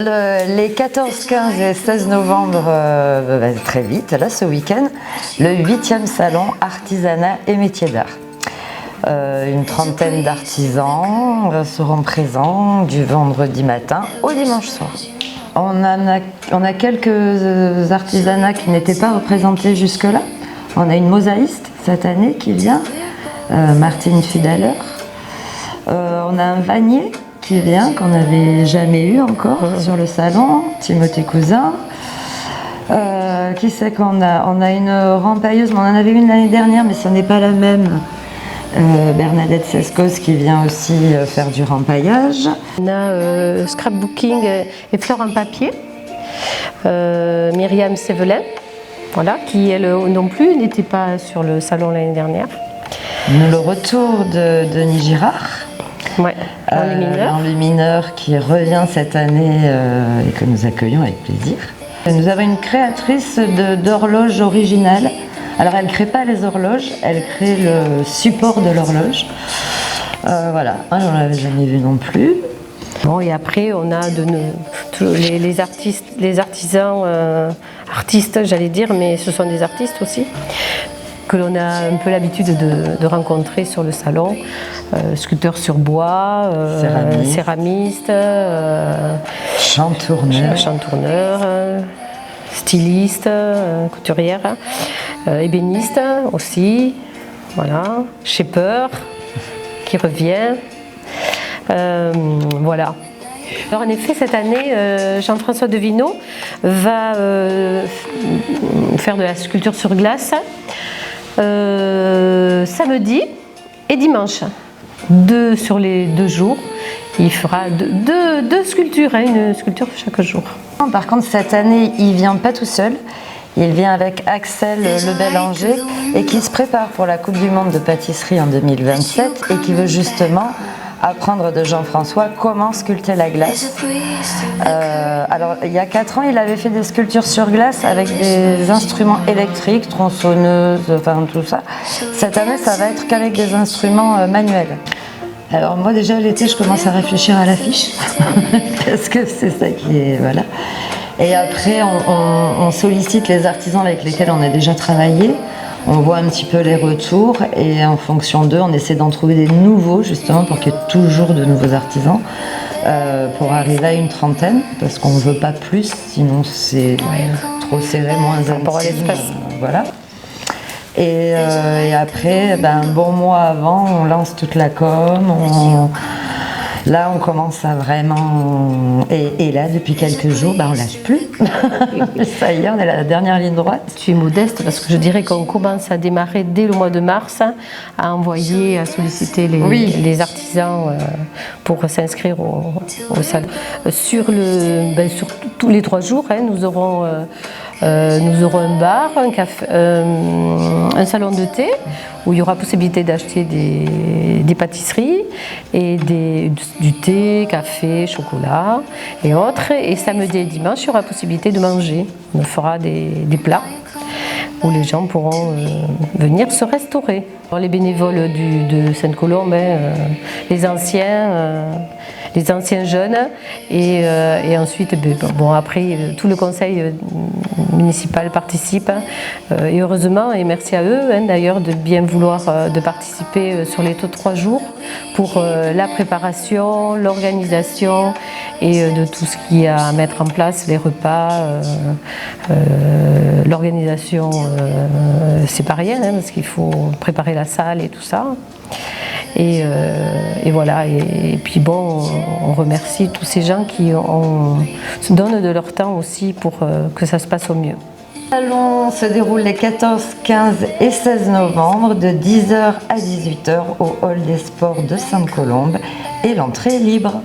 Les 14, 15 et 16 novembre, très vite, là ce week-end, le 8e salon artisanat et métiers d'art. Une trentaine d'artisans seront présents du vendredi matin au dimanche soir. On a quelques artisanats qui n'étaient pas représentés jusque-là. On a une mosaïste cette année qui vient, Martine Fidaler. On a un vannier qui vient, qu'on n'avait jamais eu encore sur le salon, Timothée Cousin. Qui c'est qu'on a? On a une rempailleuse, mais on en avait une l'année dernière, mais ce n'est pas la même. Bernadette Sescos qui vient aussi faire du rempaillage. On a scrapbooking et fleurs en papier. Myriam Sévelin, voilà, qui elle non plus n'était pas sur le salon l'année dernière. Le retour de Denis Girard. Ouais, l'enlumineur qui revient cette année et que nous accueillons avec plaisir. Nous avons une créatrice d'horloges originales. Alors elle ne crée pas les horloges, elle crée le support de l'horloge. Voilà, moi j'en avais jamais vu non plus. Bon, et après on a les artisans, artistes j'allais dire, mais ce sont des artistes aussi, que l'on a un peu l'habitude de rencontrer sur le salon. Sculpteurs sur bois, céramistes, chantourneurs, stylistes, couturières, ébénistes aussi, voilà, shaper qui revient, voilà. Alors en effet, cette année, Jean-François Devineau va faire de la sculpture sur glace samedi et dimanche. Sur les 2 jours, il fera deux sculptures, une sculpture chaque jour. Par contre, cette année, il ne vient pas tout seul. Il vient avec Axel Le Bélanger et qui se prépare pour la Coupe du Monde de pâtisserie en 2027 et qui veut justement apprendre de Jean-François comment sculpter la glace. Alors, il y a 4 ans, il avait fait des sculptures sur glace avec des instruments électriques, tronçonneuses, enfin tout ça. Cette année, ça va être qu'avec des instruments manuels. Alors moi déjà l'été, je commence à réfléchir à l'affiche parce que c'est ça qui est... voilà. Et après, on sollicite les artisans avec lesquels on a déjà travaillé. On voit un petit peu les retours et en fonction d'eux, on essaie d'en trouver des nouveaux justement pour qu'il y ait toujours de nouveaux artisans pour arriver à une trentaine parce qu'on ne veut pas plus, sinon c'est trop serré, moins intime. Voilà. Et après, un bon mois avant, on lance toute la com. Là, on commence à vraiment... Et là, depuis quelques jours, on lâche plus. Ça y est, on est à la dernière ligne droite. Tu es modeste parce que je dirais qu'on commence à démarrer dès le mois de mars, à envoyer, à solliciter les artisans pour s'inscrire au salon. Sur tous les 3 jours, nous aurons un bar, un café, un salon de thé où il y aura possibilité d'acheter des pâtisseries et du thé, café, chocolat et autres. Et samedi et dimanche, il y aura possibilité de manger. On fera des plats où les gens pourront venir se restaurer. Alors, les bénévoles de Sainte-Colombe, les anciens jeunes et ensuite après tout le conseil municipal participe et heureusement et merci à eux d'ailleurs de bien vouloir de participer sur les 3 jours pour la préparation, l'organisation et de tout ce qu'il y a à mettre en place, les repas, l'organisation c'est pas rien parce qu'il faut préparer la salle et tout ça. Et voilà, et puis on remercie tous ces gens qui se donnent de leur temps aussi pour que ça se passe au mieux. Le salon se déroule les 14, 15 et 16 novembre de 10h à 18h au hall des sports de Sainte-Colombe et l'entrée est libre.